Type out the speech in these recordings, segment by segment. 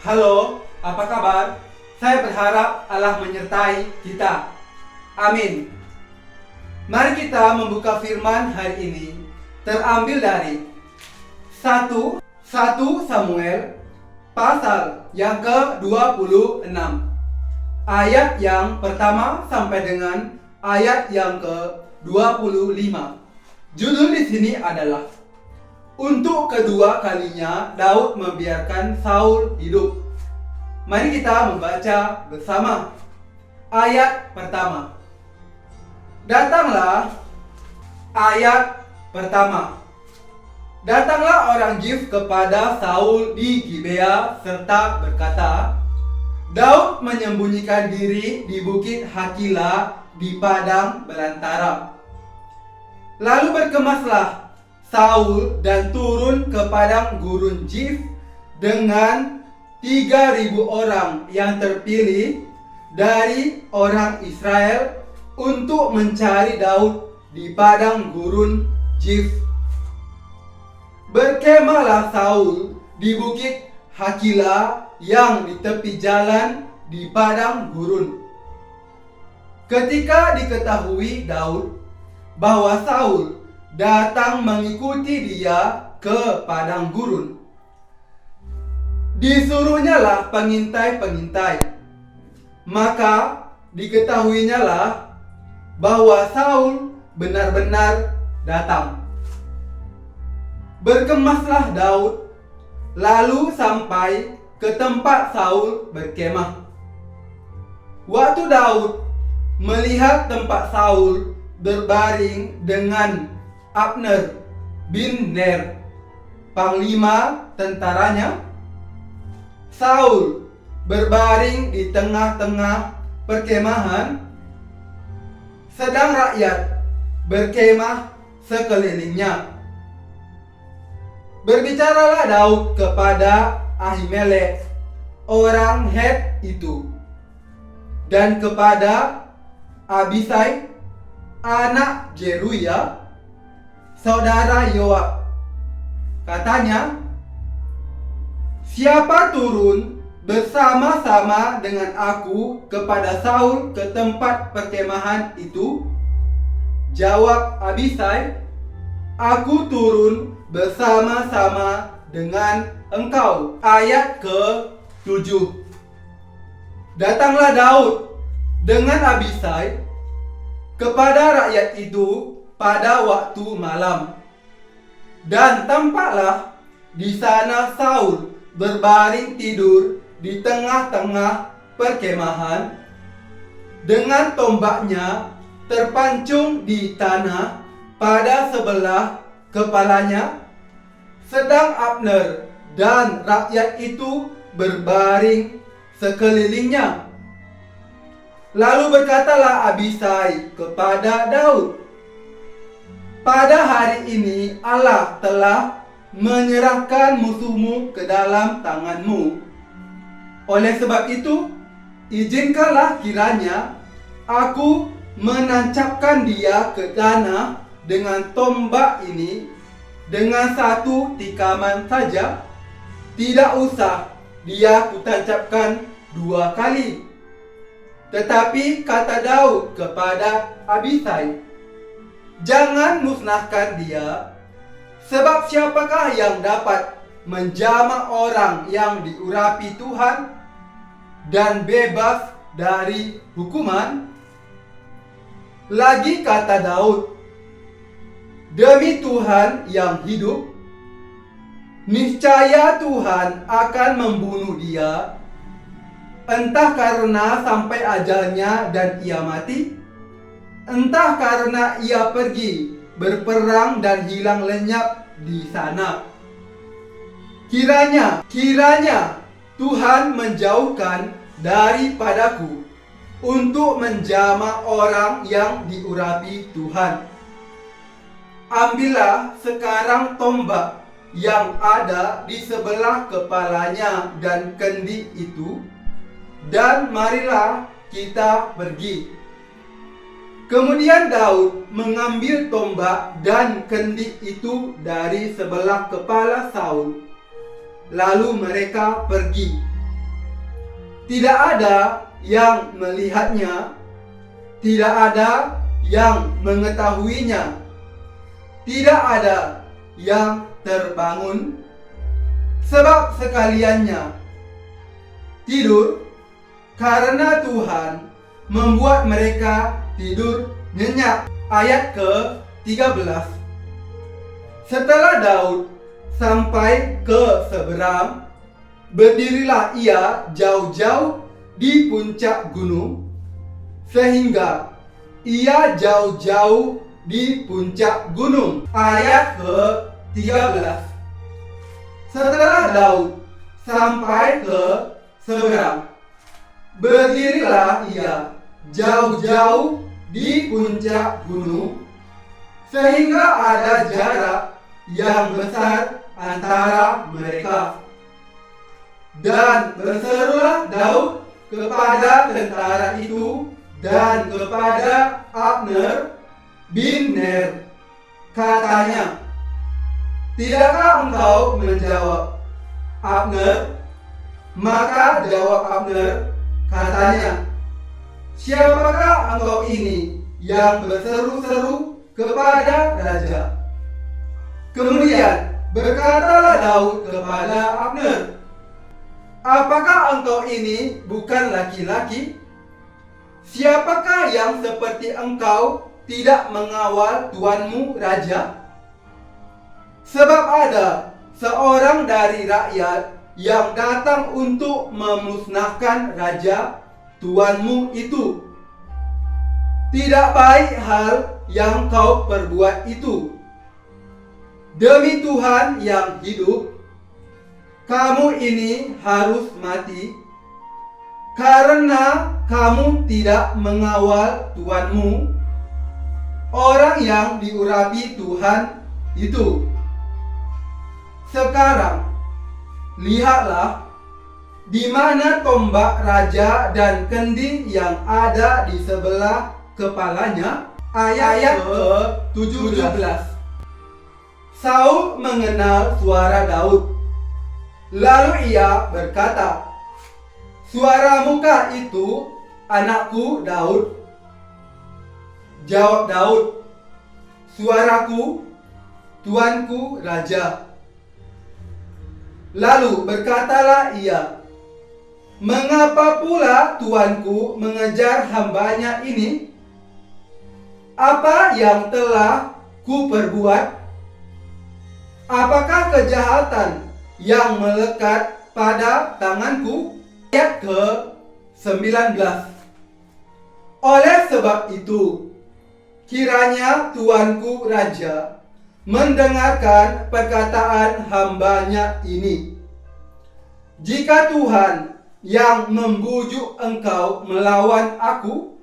Halo, apa kabar? Saya berharap Allah menyertai kita. Amin. Mari kita membuka firman hari ini terambil dari 1 Samuel pasal yang ke-26. Ayat yang pertama sampai dengan ayat yang ke-25. Judul di sini adalah untuk kedua kalinya Daud membiarkan Saul hidup. Mari kita membaca bersama. Ayat pertama. Ayat pertama. Datanglah orang Zif kepada Saul di Gibea serta berkata, Daud menyembunyikan diri di bukit Hakila di padang belantara. Lalu berkemaslah Saul dan turun ke padang gurun Zif dengan 3.000 orang yang terpilih dari orang Israel untuk mencari Daud di padang gurun Zif. Berkemahlah Saul di bukit Hakila yang di tepi jalan di padang gurun. Ketika diketahui Daud bahwa Saul datang mengikuti dia ke padang gurun, disuruhnyalah pengintai-pengintai. Maka diketahuinyalah bahwa Saul benar-benar datang. Berkemaslah Daud lalu sampai ke tempat Saul berkemah. Waktu Daud melihat tempat Saul berbaring dengan Abner bin Ner, panglima tentaranya, Saul berbaring di tengah-tengah perkemahan, sedang rakyat berkemah sekelilingnya. Berbicaralah Daud kepada Ahimelek, orang Het itu, dan kepada Abisai, anak Zeruya, saudara Yoab. Katanya, siapa turun bersama-sama dengan aku kepada Saul ke tempat perkemahan itu? Jawab Abisai, aku turun bersama-sama dengan engkau. Ayat ke-7. Datanglah Daud dengan Abisai kepada rakyat itu pada waktu malam, dan tampaklah di sana Saul berbaring tidur di tengah-tengah perkemahan dengan tombaknya terpancung di tanah pada sebelah kepalanya, sedang Abner dan rakyat itu berbaring sekelilingnya. Lalu berkatalah Abisai kepada Daud, pada hari ini Allah telah menyerahkan musuhmu ke dalam tanganmu. Oleh sebab itu, izinkanlah kiranya aku menancapkan dia ke tanah dengan tombak ini dengan satu tikaman saja. Tidak usah dia kutancapkan 2 kali. Tetapi kata Daud kepada Abisai, jangan musnahkan dia, sebab siapakah yang dapat menjamah orang yang diurapi Tuhan dan bebas dari hukuman? Lagi kata Daud, demi Tuhan yang hidup, niscaya Tuhan akan membunuh dia, entah karena sampai ajalnya dan ia mati, entah karena ia pergi berperang dan hilang lenyap di sana. Kiranya Tuhan menjauhkan daripadaku untuk menjamah orang yang diurapi Tuhan. Ambillah sekarang tombak yang ada di sebelah kepalanya dan kendi itu, dan marilah kita pergi. Kemudian Daud mengambil tombak dan kendi itu dari sebelah kepala Saul. Lalu mereka pergi. Tidak ada yang melihatnya, tidak ada yang mengetahuinya, tidak ada yang terbangun, sebab sekaliannya tidur, karena Tuhan membuat mereka tidur nyenyak. Ayat ke-13. Setelah Daud sampai ke seberang, berdirilah ia jauh-jauh di puncak gunung, sehingga ia jauh-jauh di puncak gunung. Ayat ke-13. Setelah Daud sampai ke seberang, berdirilah ia jauh-jauh di puncak gunung, sehingga ada jarak yang besar antara mereka. Dan berserulah Daud kepada tentara itu dan kepada Abner bin Ner, katanya, "Tidakkah engkau menjawab, Abner?" Maka jawab Abner, katanya, "Siapakah engkau ini yang berseru-seru kepada raja?" Kemudian berkatalah Daud kepada Abner, "Apakah engkau ini bukan laki-laki? Siapakah yang seperti engkau tidak mengawal tuanmu raja? Sebab ada seorang dari rakyat yang datang untuk memusnahkan raja tuanmu itu. Tidak baik hal yang kau perbuat itu. Demi Tuhan yang hidup, kamu ini harus mati, karena kamu tidak mengawal tuanmu, orang yang diurapi Tuhan itu. Sekarang, lihatlah di mana tombak raja dan kendi yang ada di sebelah kepalanya." Ayat ke-17. Saul mengenal suara Daud. Lalu ia berkata, "Suaramukah itu, anakku Daud?" Jawab Daud, "Suaraku, tuanku raja." Lalu berkatalah ia, "Mengapa pula tuanku mengejar hambanya ini? Apa yang telah ku perbuat? Apakah kejahatan yang melekat pada tanganku?" Ayat ke-19. Oleh sebab itu, kiranya tuanku raja mendengarkan perkataan hambanya ini. Jika Tuhan yang membujuk engkau melawan aku,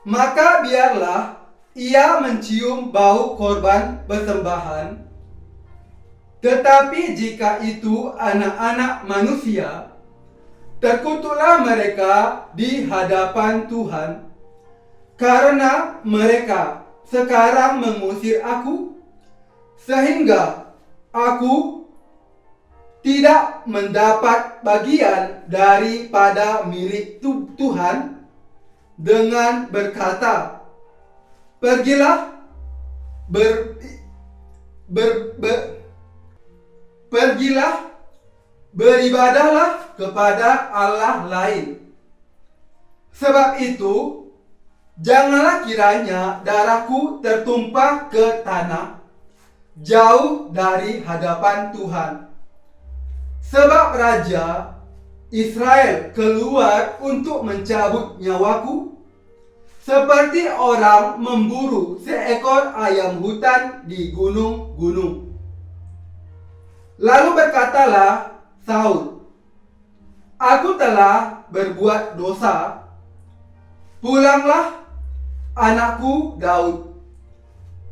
maka biarlah ia mencium bau korban persembahan. Tetapi jika itu anak-anak manusia, terkutuklah mereka di hadapan Tuhan, karena mereka sekarang mengusir aku, sehingga aku tidak mendapat bagian daripada milik Tuhan, dengan berkata, "Pergilah, pergilah, beribadahlah kepada Allah lain." Sebab itu, janganlah kiranya darahku tertumpah ke tanah, jauh dari hadapan Tuhan. Sebab Raja Israel keluar untuk mencabut nyawaku, seperti orang memburu seekor ayam hutan di gunung-gunung. Lalu berkatalah Saul, "Aku telah berbuat dosa. Pulanglah, anakku Daud,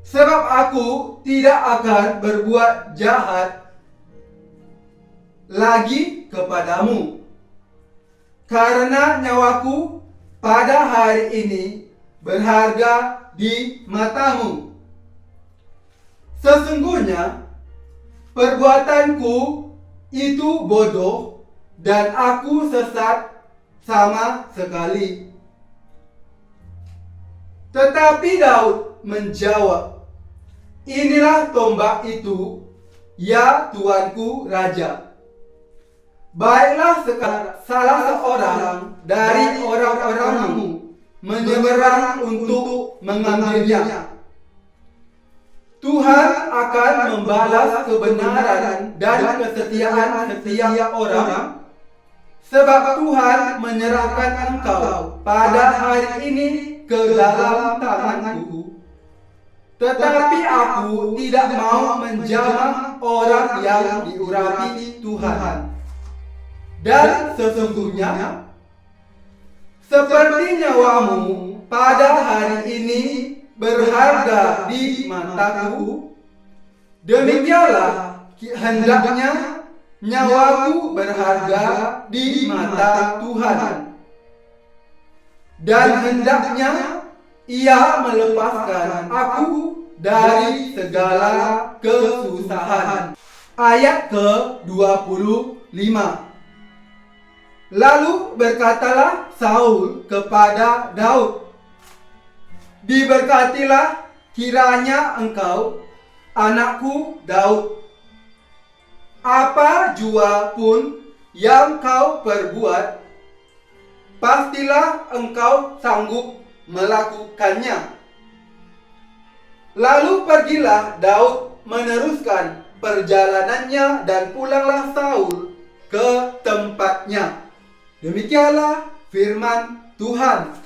sebab aku tidak akan berbuat jahat lagi kepadamu, karena nyawaku pada hari ini berharga di matamu. Sesungguhnya perbuatanku itu bodoh, dan aku sesat sama sekali. Tetapi Daud menjawab, "Inilah tombak itu, ya Tuanku Raja. Baiklah sekarang salah seorang dari orang-orangmu menyeberang untuk mengambilnya. Tuhan akan membalas kebenaran dan kesetiaan setiap orang, sebab Tuhan menyerahkan engkau pada hari ini ke dalam tanganku. Tetapi aku tidak mau menjamah orang yang diurapi Tuhan. Dan sesungguhnya, seperti nyawamu pada hari ini berharga di mataku, demikianlah hendaknya nyawaku berharga di mata Tuhan. Dan hendaknya Ia melepaskan aku dari segala kesusahan." Ayat ke-25. Lalu berkatalah Saul kepada Daud, "Diberkatilah kiranya engkau, anakku Daud. Apa jua pun yang kau perbuat, pastilah engkau sanggup melakukannya." Lalu pergilah Daud meneruskan perjalanannya dan pulanglah Saul ke tempatnya. Demikianlah firman Tuhan.